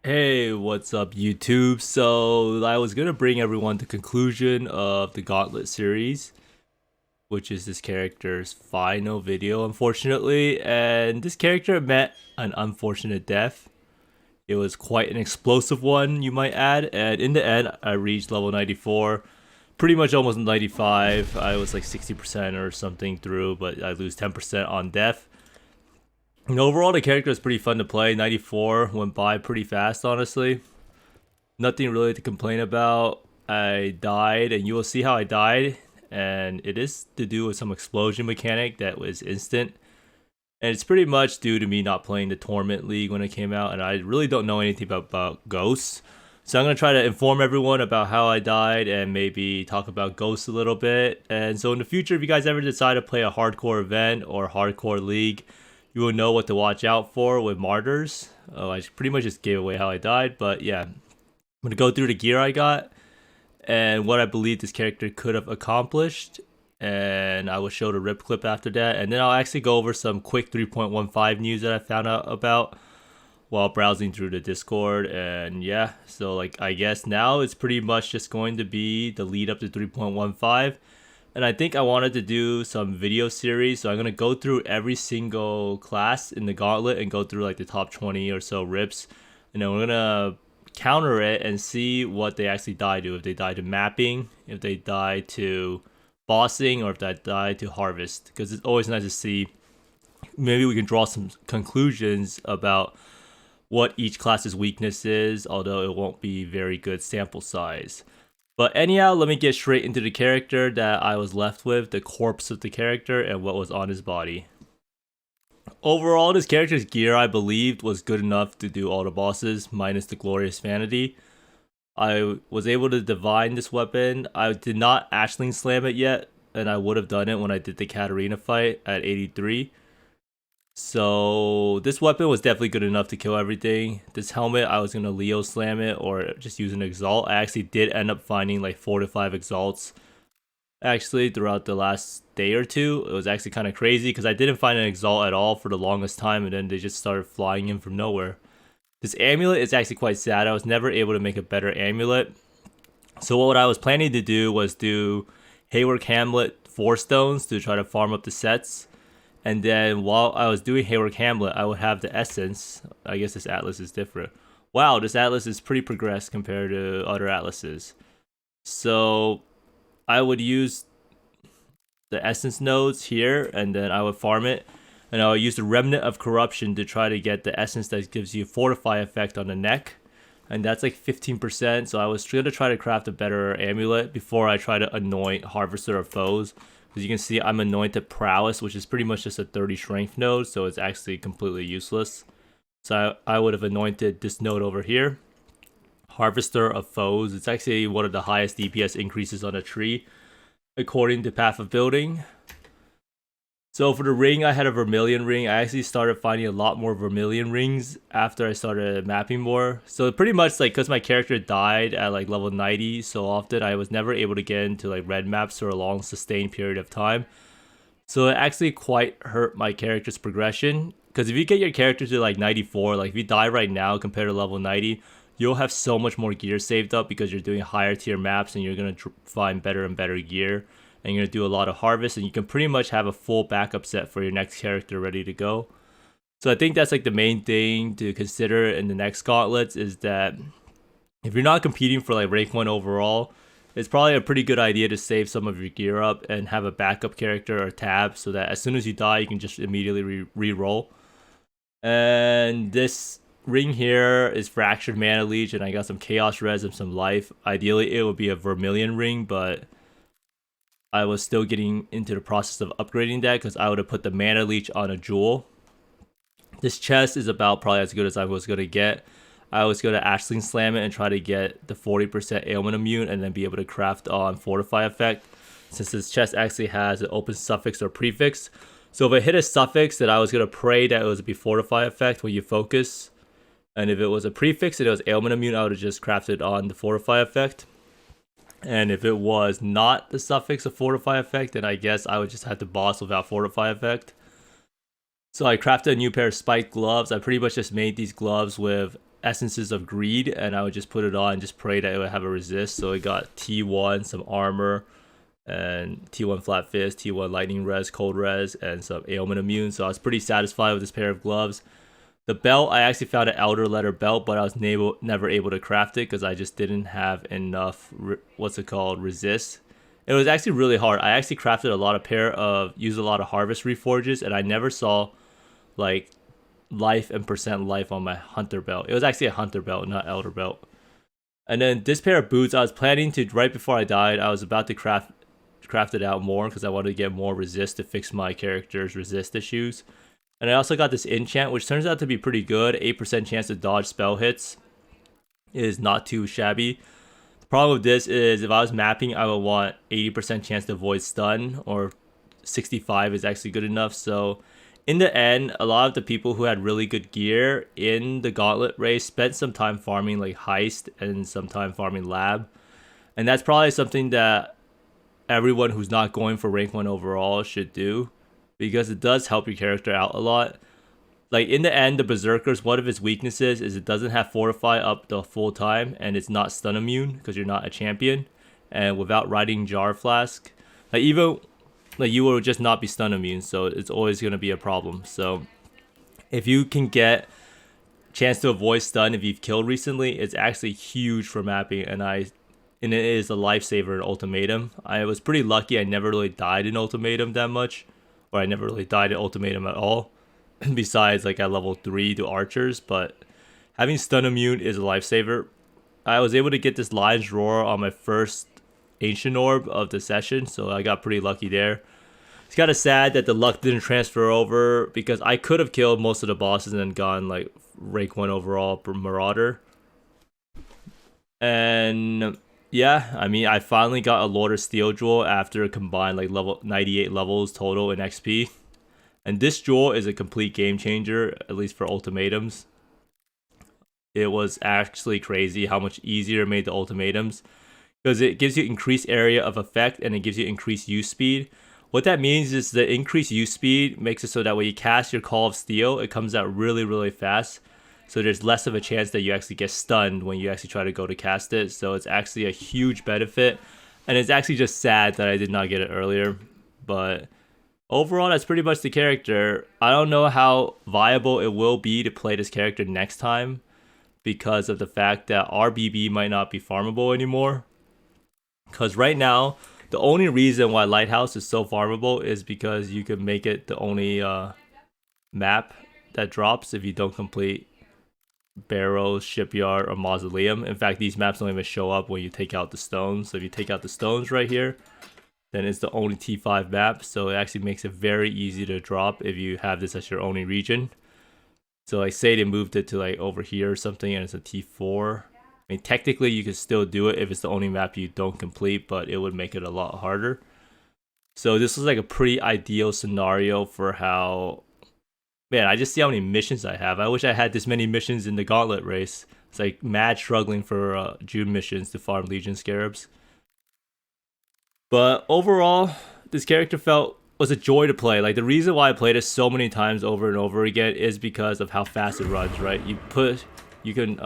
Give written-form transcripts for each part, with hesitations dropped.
Hey, what's up, YouTube? So, I was gonna bring everyone to conclusion of the Gauntlet series, which is this character's final video, unfortunately. And this character met an unfortunate death. It was quite an explosive one, you might add. And in the end, I reached level 94, pretty much almost 95. I was like 60% or something through, but I lose 10% on death. And overall, the character is pretty fun to play. 94 went by pretty fast, honestly. Nothing really to complain about. I died, and you will see how I died. And it is to do with some explosion mechanic that was instant. And it's pretty much due to me not playing the Torment League when it came out. And I really don't know anything about ghosts. So I'm going to try to inform everyone about how I died and maybe talk about ghosts a little bit. And so in the future, if you guys ever decide to play a hardcore event or hardcore league, you will know what to watch out for with martyrs. Oh, I pretty much just gave away how I died, but yeah. I'm going to go through the gear I got and what I believe this character could have accomplished. And I will show the rip clip after that. And then I'll actually go over some quick 3.15 news that I found out about while browsing through the Discord. And yeah, so like I guess now it's pretty much just going to be the lead up to 3.15. And I think I wanted to do some video series, so I'm going to go through every single class in the Gauntlet and go through like the top 20 or so rips. And then we're going to counter it and see what they actually die to. If they die to mapping, if they die to bossing, or if they die to harvest. Because it's always nice to see, maybe we can draw some conclusions about what each class's weakness is, although it won't be very good sample size. But anyhow, let me get straight into the character that I was left with, the corpse of the character, and what was on his body. Overall, this character's gear, I believed, was good enough to do all the bosses, minus the Glorious Vanity. I was able to divine this weapon. I did not Ashling Slam it yet, and I would have done it when I did the Katarina fight at 83. So this weapon was definitely good enough to kill everything. This helmet, I was going to Leo slam it or just use an exalt. I actually did end up finding like 4 to 5 exalts actually throughout the last day or two. It was actually kind of crazy because I didn't find an exalt at all for the longest time, and then they just started flying in from nowhere. This amulet is actually quite sad. I was never able to make a better amulet. So what I was planning to do was do Hayward Hamlet 4 stones to try to farm up the sets. And then while I was doing Hayward Hamlet, I would have the essence. I guess this atlas is different. Wow, this atlas is pretty progressed compared to other atlases. So I would use the essence nodes here, and then I would farm it. And I would use the Remnant of Corruption to try to get the essence that gives you Fortify effect on the neck. And that's like 15%. So I was going to try to craft a better amulet before I try to anoint Harvester of Foes. As you can see, I'm anointed Prowess, which is pretty much just a 30 strength node, so it's actually completely useless. So I would have anointed this node over here. Harvester of Foes. It's actually one of the highest DPS increases on a tree, according to Path of Building. So for the ring, I had a Vermilion ring. I actually started finding a lot more Vermilion rings after I started mapping more. So pretty much like because my character died at like level 90 so often, I was never able to get into like red maps for a long sustained period of time. So it actually quite hurt my character's progression. Because if you get your character to like 94, like if you die right now compared to level 90, you'll have so much more gear saved up because you're doing higher tier maps and you're going to find better and better gear. And you're going to do a lot of harvest, and you can pretty much have a full backup set for your next character ready to go. So I think that's like the main thing to consider in the next gauntlets, is that if you're not competing for like rank 1 overall, it's probably a pretty good idea to save some of your gear up and have a backup character or tab so that as soon as you die, you can just immediately re-roll. And this ring here is Fractured Mana Leech, and I got some Chaos Res and some life. Ideally, it would be a Vermilion ring, but I was still getting into the process of upgrading that because I would have put the Mana Leech on a jewel. This chest is about probably as good as I was going to get. I was going to Ashling Slam it and try to get the 40% ailment immune and then be able to craft on Fortify effect, since this chest actually has an open suffix or prefix. So if I hit a suffix, then I was going to pray that it was be Fortify effect when you focus. And if it was a prefix and it was ailment immune, I would have just crafted on the Fortify effect. And if it was not the suffix of Fortify effect, then I guess I would just have to boss without Fortify effect. So I crafted a new pair of spiked gloves. I pretty much just made these gloves with Essences of Greed, and I would just put it on and just pray that it would have a resist. So it got T1, some armor, and T1 flat fist, T1 lightning res, cold res, and some ailment immune. So I was pretty satisfied with this pair of gloves. The belt, I actually found an Elder Letter belt, but I was never able to craft it because I just didn't have enough, resist. It was actually really hard. I actually crafted used a lot of harvest reforges, and I never saw like life and percent life on my hunter belt. It was actually a hunter belt, not Elder belt. And then this pair of boots, I was planning to, right before I died, I was about to craft it out more because I wanted to get more resist to fix my character's resist issues. And I also got this enchant, which turns out to be pretty good. 8% chance to dodge spell hits is not too shabby. The problem with this is if I was mapping, I would want 80% chance to avoid stun, or 65 is actually good enough. So in the end, a lot of the people who had really good gear in the Gauntlet race spent some time farming like Heist and some time farming Lab. And that's probably something that everyone who's not going for rank 1 overall should do, because it does help your character out a lot. Like in the end, the Berserker's, one of its weaknesses is it doesn't have Fortify up the full time, and it's not stun immune because you're not a champion. And without riding Jar Flask, you will just not be stun immune, so it's always going to be a problem. So if you can get chance to avoid stun if you've killed recently, it's actually huge for mapping, and it is a lifesaver in Ultimatum. I was pretty lucky I never really died in Ultimatum that much, or I never really died in Ultimatum at all, besides like at level 3 to archers. But having stun immune is a lifesaver. I was able to get this Lion's Roar on my first Ancient Orb of the session, so I got pretty lucky there. It's kind of sad that the luck didn't transfer over, because I could have killed most of the bosses and then gone like rank 1 overall for Marauder. And yeah, I mean, I finally got a Lord of Steel jewel after combined like level 98 levels total in XP. And this jewel is a complete game changer, at least for ultimatums. It was actually crazy how much easier it made the ultimatums, because it gives you increased area of effect and it gives you increased use speed. What that means is the increased use speed makes it so that when you cast your Call of Steel, it comes out really, really fast. So there's less of a chance that you actually get stunned when you actually try to go to cast it. So it's actually a huge benefit. And it's actually just sad that I did not get it earlier. But overall, that's pretty much the character. I don't know how viable it will be to play this character next time, because of the fact that RBB might not be farmable anymore. Because right now, the only reason why Lighthouse is so farmable is because you can make it the only map that drops if you don't complete Barrows, Shipyard, or Mausoleum. In fact, these maps don't even show up when you take out the stones. So if you take out the stones right here, then it's the only T5 map. So it actually makes it very easy to drop if you have this as your only region. So like say they moved it to like over here or something and it's a T4. I mean, technically you could still do it if it's the only map you don't complete, but it would make it a lot harder. So this was like a pretty ideal scenario for how... Man, I just see how many missions I have. I wish I had this many missions in the Gauntlet race. It's like mad struggling for June missions to farm Legion Scarabs. But overall, this character was a joy to play. Like, the reason why I played it so many times over and over again is because of how fast it runs, right? You can,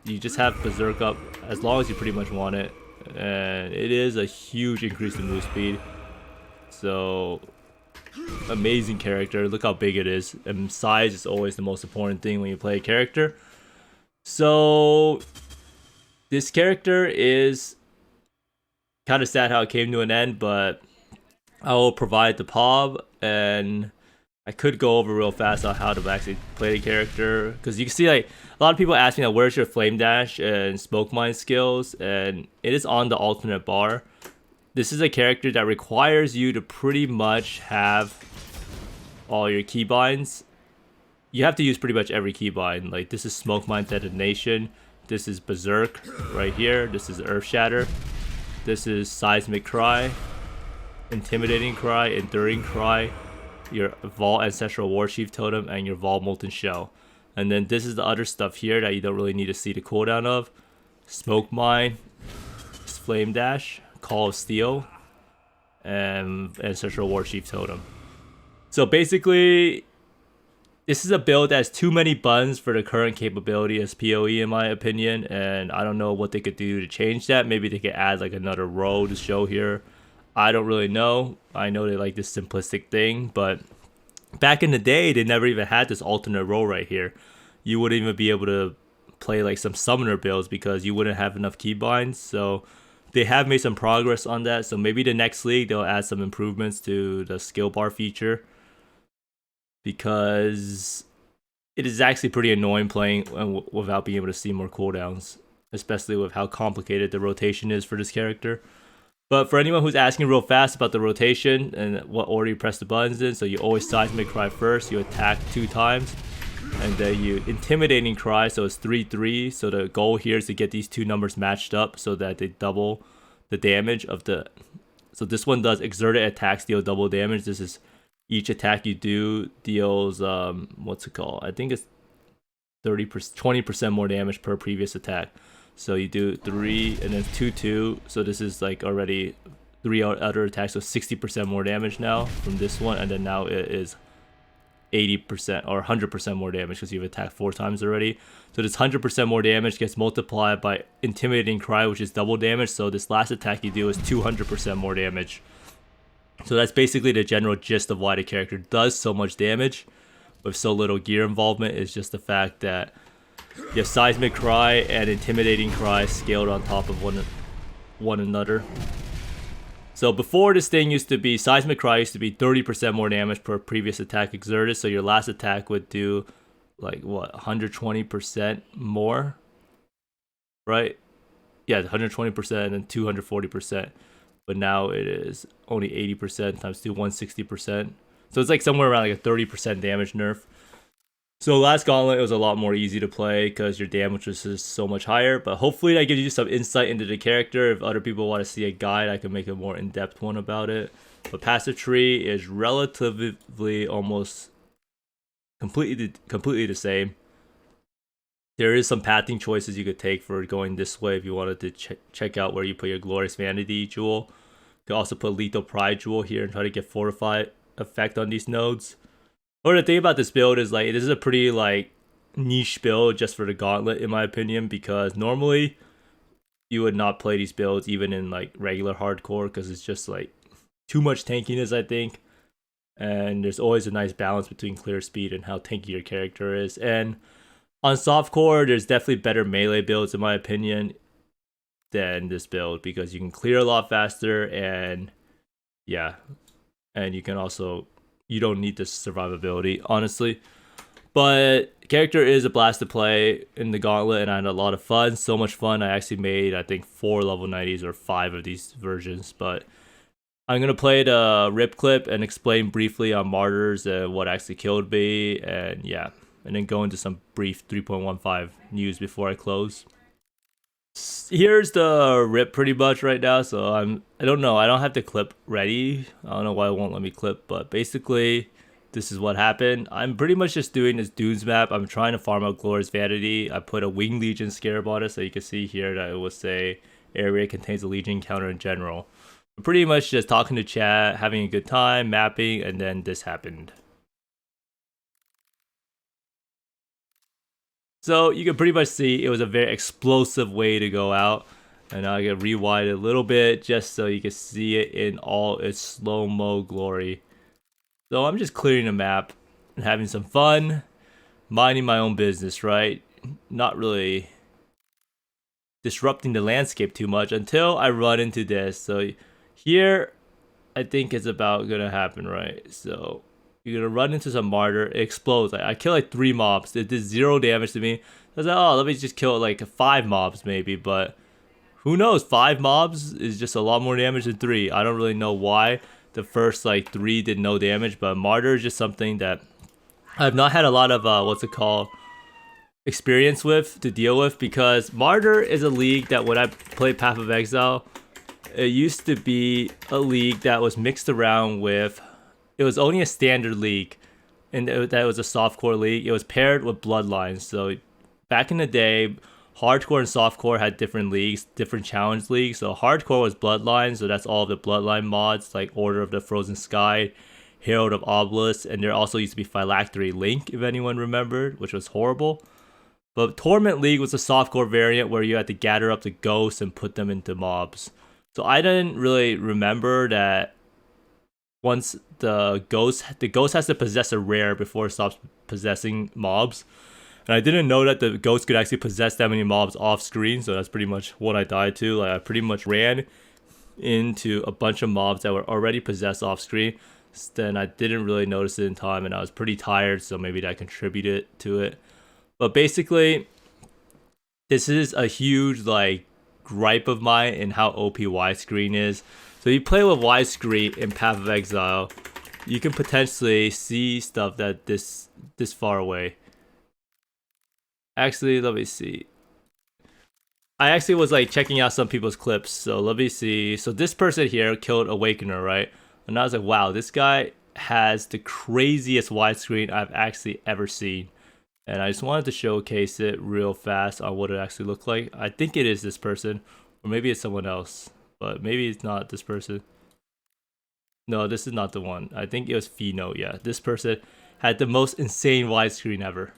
you just have Berserk up as long as you pretty much want it. And it is a huge increase in move speed. So... amazing character. Look how big it is, and size is always the most important thing when you play a character. So this character is kind of sad how it came to an end, but I will provide the POB, and I could go over real fast on how to actually play the character, because you can see like a lot of people ask me like, where's your flame dash and smoke mine skills, and it is on the alternate bar. This is a character that requires you to pretty much have all your keybinds. You have to use pretty much every keybind. Like, this is Smoke Mine Detonation. This is Berserk right here. This is Earthshatter. This is Seismic Cry, Intimidating Cry, Enduring Cry, your Vault Ancestral Warchief Totem, and your Vault Molten Shell. And then this is the other stuff here that you don't really need to see the cooldown of. Smoke Mine, Flame Dash, Call of Steel, and Ancestral Warchief Totem. So basically, this is a build that has too many buttons for the current capability as PoE in my opinion, and I don't know what they could do to change that. Maybe they could add like another row to show here. I don't really know. I know they like this simplistic thing, but back in the day, they never even had this alternate row right here. You wouldn't even be able to play like some summoner builds because you wouldn't have enough keybinds. So they have made some progress on that. So maybe the next league, they'll add some improvements to the skill bar feature, because it is actually pretty annoying playing without being able to see more cooldowns, especially with how complicated the rotation is for this character. But for anyone who's asking real fast about the rotation and what order you press the buttons in, so you always Seismic Cry first, you attack 2 times, and then you Intimidating Cry, so it's 3-3. So the goal here is to get these 2 numbers matched up so that they double the damage of the... So this one does exerted attacks deal double damage. This is each attack you do deals, what's it called? I think it's 20% more damage per previous attack. So you do 3 and then 2-2. So this is like already 3 other attacks, so 60% more damage now from this one, and then now it is 80% or 100% more damage because you've attacked 4 times already. So this 100% more damage gets multiplied by Intimidating Cry, which is double damage. So this last attack you do is 200% more damage. So that's basically the general gist of why the character does so much damage with so little gear involvement. Is just the fact that you have Seismic Cry and Intimidating Cry scaled on top of one another. So before, this thing used to be, Seismic Cry used to be 30% more damage per previous attack exerted. So your last attack would do like what, 120% more, right? Yeah, 120% and 240%. But now it is only 80% times 2, 160%. So it's like somewhere around like a 30% damage nerf. So last Gauntlet, it was a lot more easy to play because your damage was just so much higher. But hopefully that gives you some insight into the character. If other people want to see a guide, I can make a more in-depth one about it. But passive tree is relatively almost completely the same. There is some pathing choices you could take for going this way if you wanted to check out where you put your Glorious Vanity jewel. You could also put Lethal Pride jewel here and try to get Fortified effect on these nodes. Or the thing about this build is like, this is a pretty like niche build just for the Gauntlet in my opinion, because normally you would not play these builds even in like regular hardcore because it's just like too much tankiness, I think. And there's always a nice balance between clear speed and how tanky your character is. And on softcore, there's definitely better melee builds in my opinion than this build, because you can clear a lot faster, and yeah, and you can also, you don't need the survivability, honestly. But character is a blast to play in the Gauntlet, and I had a lot of fun. So much fun. I actually made, I think, 4 level 90s or 5 of these versions. But I'm going to play the rip clip and explain briefly on Martyrs and what actually killed me. And yeah, and then go into some brief 3.15 news before I close. Here's the rip pretty much right now. So I don't know. I don't have the clip ready. I don't know why it won't let me clip, but basically this is what happened. I'm pretty much just doing this Dunes map. I'm trying to farm out Glorious Vanity. I put a Winged Legion scarab on it, so you can see here that it will say area contains a Legion counter in general. I'm pretty much just talking to chat, having a good time, mapping, and then this happened. So you can pretty much see it was a very explosive way to go out. And now I can rewind it a little bit just so you can see it in all its slow-mo glory. So I'm just clearing the map and having some fun, minding my own business, right? Not really disrupting the landscape too much until I run into this. So here, I think it's about gonna happen, right? So you're gonna run into some Martyr, it explodes. I kill like 3 mobs, it did 0 damage to me. I was like, oh, let me just kill like 5 mobs maybe, but who knows? 5 mobs is just a lot more damage than 3. I don't really know why the first like 3 did no damage, but Martyr is just something that I've not had a lot of experience with to deal with, because Martyr is a league that when I played Path of Exile, it used to be a league that was mixed around with, it was only a standard league, and that was a softcore league. It was paired with Bloodlines. So back in the day, hardcore and softcore had different leagues, different challenge leagues. So hardcore was Bloodlines, so that's all of the Bloodline mods, like Order of the Frozen Sky, Herald of Obelisk, and there also used to be Phylactery Link, if anyone remembered, which was horrible. But Torment League was a softcore variant where you had to gather up the ghosts and put them into mobs. So I didn't really remember that once the ghost has to possess a rare before it stops possessing mobs. And I didn't know that the ghost could actually possess that many mobs off screen, so that's pretty much what I died to. Like I pretty much ran into a bunch of mobs that were already possessed off screen. Then I didn't really notice it in time, and I was pretty tired, so maybe that contributed to it. But basically, this is a huge like gripe of mine in how OP widescreen is. So you play with widescreen in Path of Exile, you can potentially see stuff that this far away. Actually, let me see. I actually was like checking out some people's clips. So let me see. So this person here killed Awakener, right? And I was like, wow, this guy has the craziest widescreen I've actually ever seen. And I just wanted to showcase it real fast on what it actually looked like. I think it is this person, or maybe it's someone else, but maybe it's not this person. No, this is not the one. I think it was Fino. Yeah, this person had the most insane widescreen ever.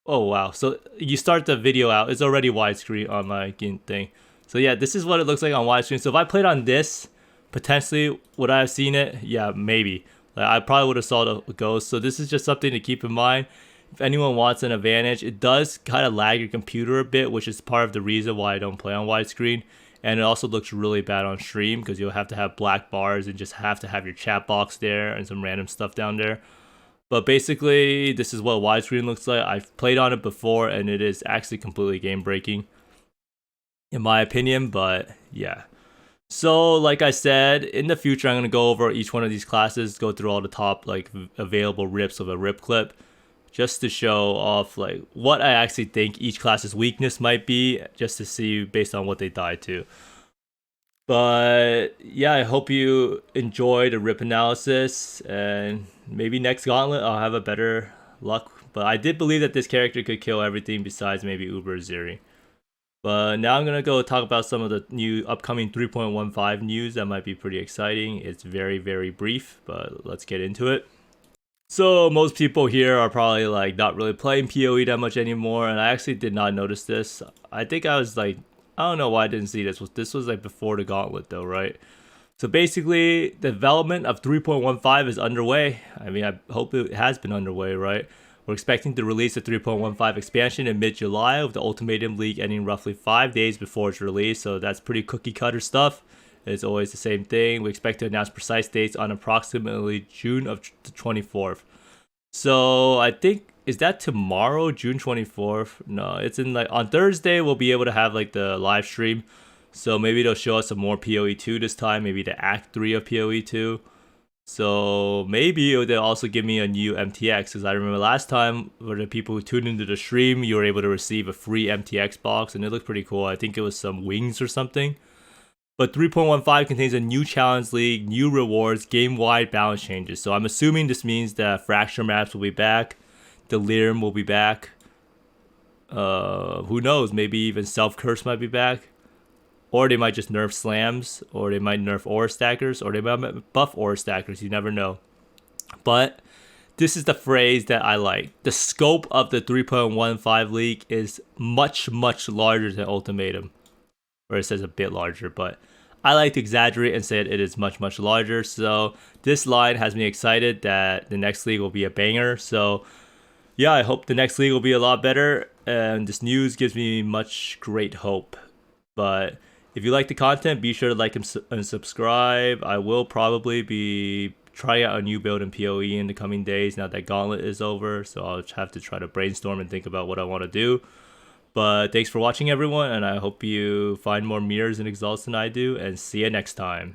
Oh wow, so you start the video out, it's already widescreen on my thing. So yeah, this is what it looks like on widescreen. So if I played on this, potentially would I have seen it? Yeah, maybe. Like, I probably would have saw the ghost. So this is just something to keep in mind. If anyone wants an advantage, it does kind of lag your computer a bit, which is part of the reason why I don't play on widescreen. And it also looks really bad on stream because you'll have to have black bars and just have to have your chat box there and some random stuff down there. But basically, this is what widescreen looks like. I've played on it before, and it is actually completely game-breaking, in my opinion. But yeah. So, like I said, in the future, I'm going to go over each one of these classes, go through all the top like available rips of a rip clip, just to show off like what I actually think each class's weakness might be, just to see based on what they die to. But yeah, I hope you enjoyed the rip analysis, and maybe next Gauntlet I'll have a better luck. But I did believe that this character could kill everything besides maybe Uber Zeri. But now I'm gonna go talk about some of the new upcoming 3.15 news that might be pretty exciting. It's very, very brief, but let's get into it. So most people here are probably like not really playing PoE that much anymore, and I actually did not notice this. I think I was like, I don't know why I didn't see this. This was like before the Gauntlet though, right? So basically, the development of 3.15 is underway. I mean, I hope it has been underway, right? We're expecting to release the 3.15 expansion in mid-July, with the Ultimatum League ending roughly 5 days before its release, so that's pretty cookie-cutter stuff. It's always the same thing. We expect to announce precise dates on approximately June of the 24th. So I think, is that tomorrow, June 24th? No, it's in like on Thursday. We'll be able to have like the live stream. So maybe they'll show us some more PoE 2 this time. Maybe the Act 3 of PoE 2. So maybe they'll also give me a new MTX. Because I remember last time, for the people who tuned into the stream, you were able to receive a free MTX box. And it looked pretty cool. I think it was some wings or something. But 3.15 contains a new challenge league, new rewards, game-wide balance changes. So I'm assuming this means that Fracture maps will be back. Delirium will be back. Who knows? Maybe even Self-Curse might be back. Or they might just nerf slams. Or they might nerf aura stackers. Or they might buff aura stackers. You never know. But this is the phrase that I like. The scope of the 3.15 league is much, much larger than Ultimatum. Or it says a bit larger, but I like to exaggerate and say it is much, much larger. So this line has me excited that the next league will be a banger. So yeah, I hope the next league will be a lot better. And this news gives me much great hope. But if you like the content, be sure to like and subscribe. I will probably be trying out a new build in PoE in the coming days now that Gauntlet is over. So I'll have to try to brainstorm and think about what I want to do. But thanks for watching, everyone, and I hope you find more mirrors and exalts than I do, and see you next time.